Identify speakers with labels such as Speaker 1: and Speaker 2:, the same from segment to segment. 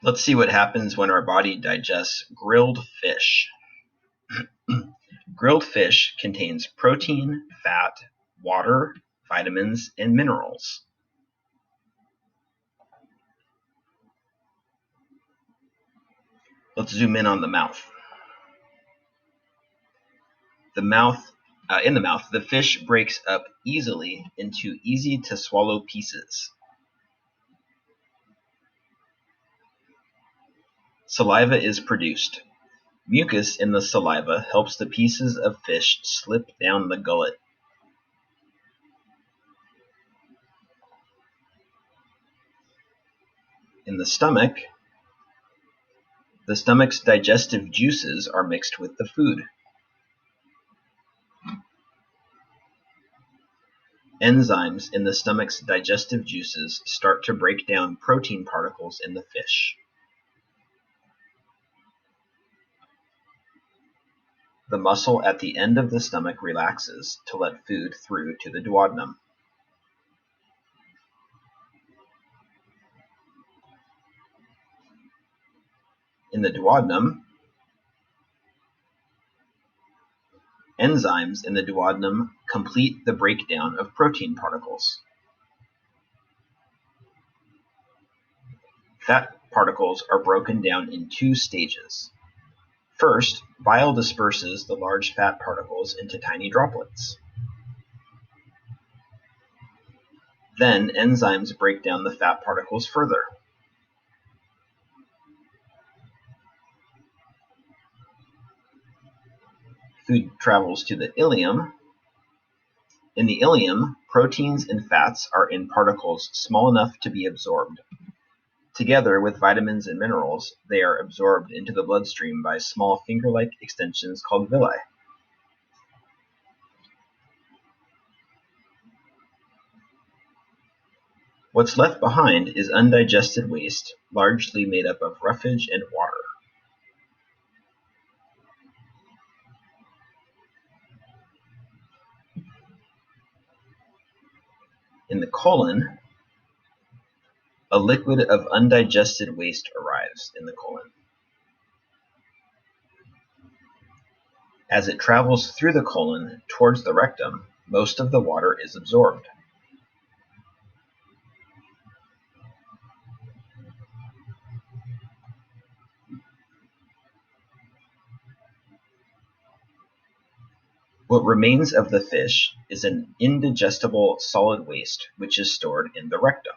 Speaker 1: Let's see what happens when our body digests grilled fish. Grilled fish contains protein, fat, water, vitamins, and minerals. Let's zoom in on the mouth. In the mouth, the fish breaks up easily into easy-to-swallow pieces. Saliva is produced. Mucus in the saliva helps the pieces of fish slip down the gullet. In the stomach's digestive juices are mixed with the food. Enzymes in the stomach's digestive juices start to break down protein particles in the fish. The muscle at the end of the stomach relaxes to let food through to the duodenum. In the duodenum, enzymes in the duodenum complete the breakdown of protein particles. Fat particles are broken down in two stages. First, bile disperses the large fat particles into tiny droplets. Then enzymes break down the fat particles further. Food travels to the ileum. In the ileum, proteins and fats are in particles small enough to be absorbed. Together with vitamins and minerals, they are absorbed into the bloodstream by small finger-like extensions called villi. What's left behind is undigested waste, largely made up of roughage and water. In the colon, a liquid of undigested waste arrives in the colon. As it travels through the colon towards the rectum, most of the water is absorbed. What remains of the fish is an indigestible solid waste which is stored in the rectum.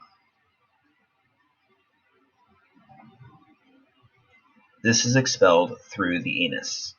Speaker 1: This is expelled through the anus.